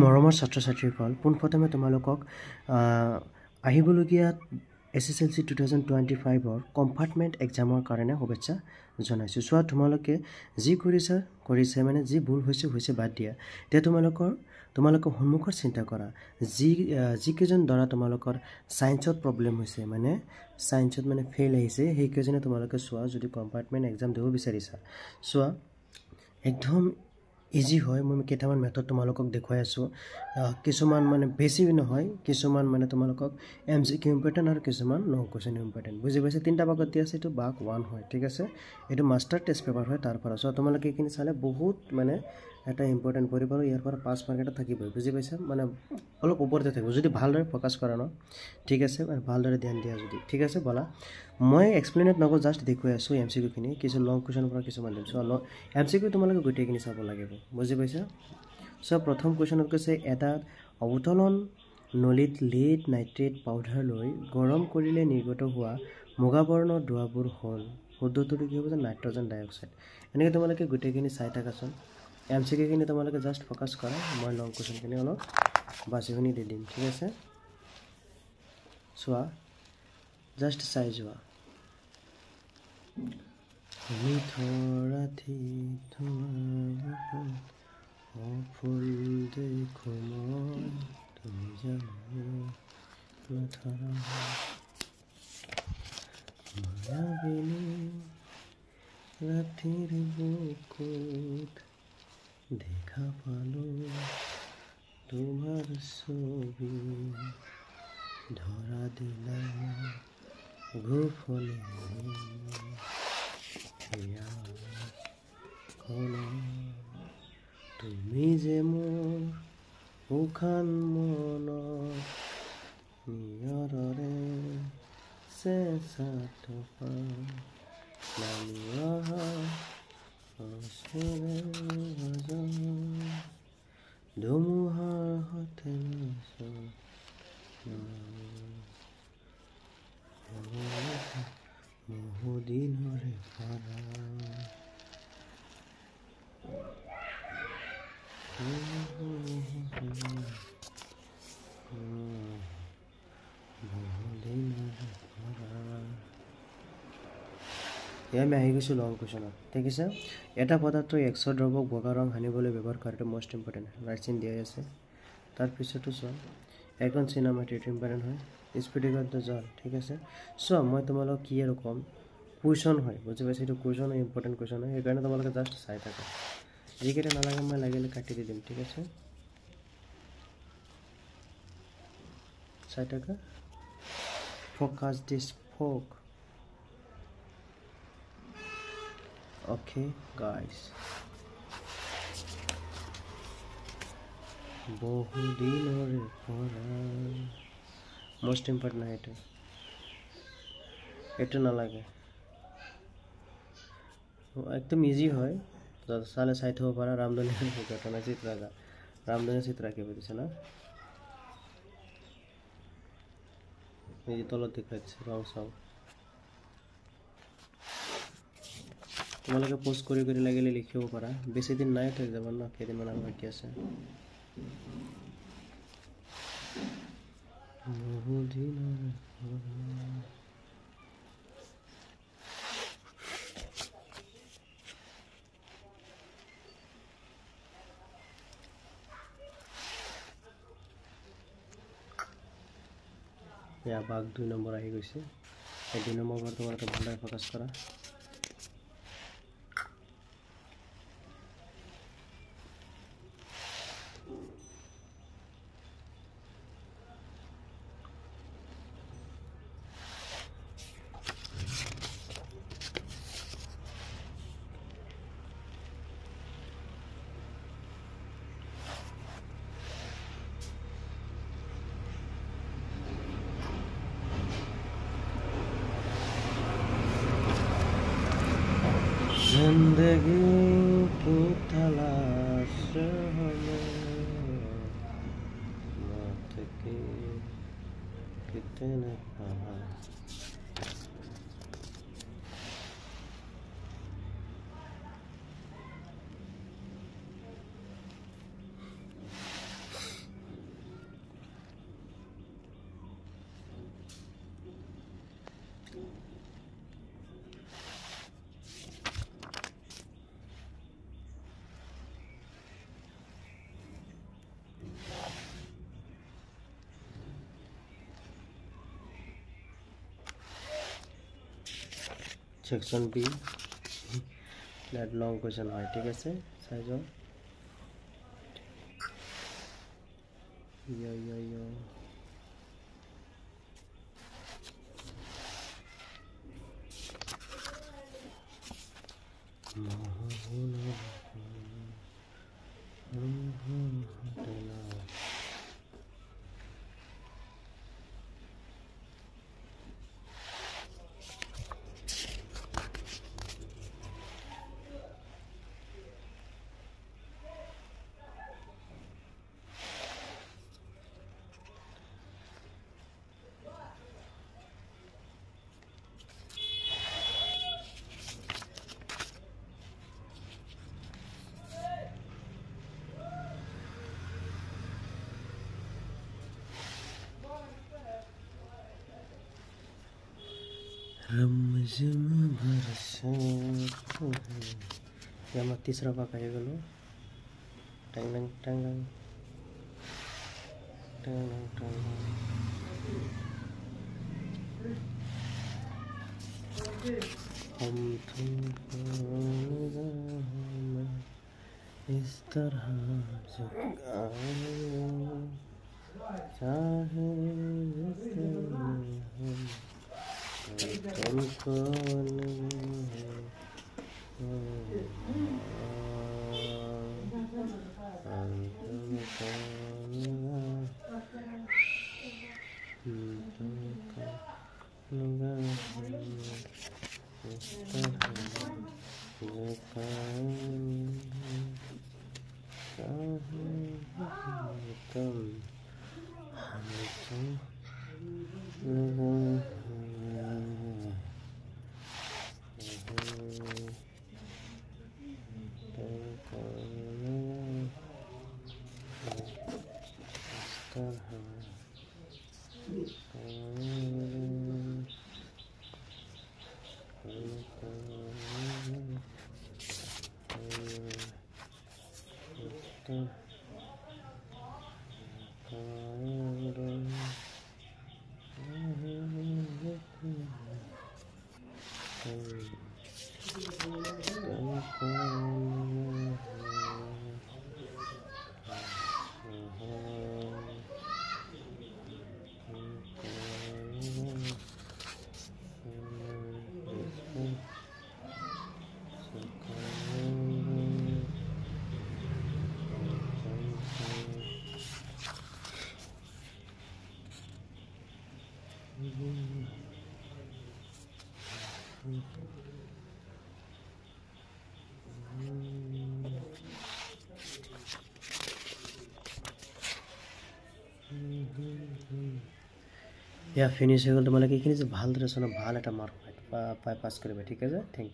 মৰমৰ ছাত্ৰ-ছাত্ৰীসকল, পোনপ্ৰথমে তোমালোকক আহিবলগীয়া SSLC 2025 কম্পাৰ্টমেণ্ট এক্সামৰ কাৰণে শুভেচ্ছা জনাইছোঁ। চোৱা, তোমালোকে যি কৰিছে মানে যি ভুল হৈছে বাদ দিয়া। এতিয়া তোমালোকৰ সন্মুখৰ চিন্তা কৰা, যিকেইজন দ্বাৰা তোমালোকৰ ছায়েন্সত প্ৰব্লেম হৈছে, মানে ছায়েন্সত মানে ফেইল আহিছে, সেইকেইজনে তোমালোকে চোৱা, যদি কম্পাৰ্টমেণ্ট এক্সাম দিব বিচাৰিছা, চোৱা একদম ইজি হয়। মই কেইটামান মেথড তোমালোকক দেখুৱাই আছোঁ। কিছুমান মানে বেছি নহয়, কিছুমান মানে তোমালোকক MCQ ইম্পৰ্টেণ্ট আৰু কিছুমান লং কুৱেশ্যন ইম্পৰ্টেণ্ট। বুজি পাইছে? 3টা ভাগত দিয়া আছে, এইটো ভাগ 1 হয়, ঠিক আছে? এইটো মাষ্টাৰ টেষ্ট পেপাৰ হয়, তাৰ পৰা চোৱা তোমালোকে এইখিনি চালে বহুত মানে এটা ইম্পৰ্টেণ্ট পৰিব আৰু ইয়াৰ পৰা 5 মাৰ্ক এটা থাকিবই। বুজি পাইছা? মানে অলপ ওপৰতে থাকিব যদি ভালদৰে ফ'কাছ কৰা ন, ঠিক আছে? ভালদৰে ধ্যান দিয়া যদি, ঠিক আছে? বলা, মই এক্সপ্লেইনত নকওঁ, জাষ্ট দেখুৱাই আছোঁ MCQখিনি। কিছু লং কুৱেশ্যনৰ পৰা কিছুমান দিম। চোৱা, MCQ তোমালোকে গোটেইখিনি চাব লাগিব। বুজি পাইছা? চোৱা, প্ৰথম কুৱেশ্যনত কৈছে, এটা অৱতলন নলীত লিড নাইট্ৰেট পাউডাৰ লৈ গৰম কৰিলে নিৰ্গত হোৱা মুগাবৰ্ণৰ ধোঁৱাবোৰ হ'ল, শুদ্ধটোতো কি হ'ব যে নাইট্ৰজেন ডাইঅক্সাইড। এনেকৈ তোমালোকে গোটেইখিনি চাই থাকাচোন। MCQখিনি তোমালোকে জাষ্ট ফ'কাছ কৰা, মই লং কুৱেশ্যনখিনি অলপ বাছি শুনি দি দিম, ঠিক আছে? চোৱা, জাষ্ট চাই যোৱা। ফুল দেখো মই তুমি জানো মায়াবিনী ৰাতিৰ বুকুত দেখা পালো তোমাৰ ছবি, ধৰা দিলা গোপনে তুমি যে মোৰ উখান মনৰ নিয়ৰৰে চেঁচা থকা নামি অহা ধুমুহাৰ সতে বহুদিনৰে পৰা আমি আহি গৈছোঁ লং কুৱেশ্যনত, ঠিক আছে? এটা পদাৰ্থ এক্সৰ দ্ৰৱক বগা ৰং সানিবলৈ ব্যৱহাৰ কৰাটো মষ্ট ইম্পৰ্টেণ্ট। ৰাইট চিন দিয়াই আছে। তাৰপিছতো চোৱা, এখন চিনেমাটো এইটো ইম্পৰ্টেণ্ট হয়। স্ফটিকত জল, ঠিক আছে? চোৱা, মই তোমালোকক কি আৰু ক'ম, কুৱেশ্যন হয়, বুজি পাইছে? এইটো কুৱেশ্যন হয়, ইম্পৰ্টেণ্ট কুৱেশ্যন হয়, সেইকাৰণে তোমালোকে জাষ্ট চাই থাকা। যিকেইটা নালাগে মই লাগিলে কাটি দি দিম, ঠিক আছে? চাই থাকা। ফ'কাছ দিছ ফ'ক। অ'কে গাইজ, বহুদিনৰে পৰা মষ্ট ইম্পৰ্টেণ্ট হয় এইটো নালাগে, একদম ইজি হয়, চালে চাই থ'ব পাৰা। ৰামধেনুৰ ঘটনা চিত ৰাজা, ৰামধেনু চিত ৰাখিব দিছে না, এই তলত দেখুৱাই দিছে ৰং চাওঁ। তোমালোকে পোষ্ট কৰি লাগিলে লিখিব পাৰা। বেছি দিন নাই তো এক্সামৰ ন, কেইদিনমান আৰু বাকী আছে। ভাগ 2 নম্বৰ আহি গৈছে। এই 2 নম্বৰ পৰা তোমালোকে ভালদৰে ফ'কাছ কৰা। जिंदगी की तलाश हमें मौत की कितने पास। Section B that long question হয় ঠিক আছে চাই যাও yo रमझम बरसात या मैं तीसरा भाग आए गलो टंग टंग टंग टंग हम तुमको इस तरह जगाए चाहे तुमको या फिनिश हो गल তোমালোকে এইখিনি যে ভালদৰে চনা ভাল এটা মাৰ্ক পাই পাছ কৰিবা ঠিক আছে থ্যাংক ইউ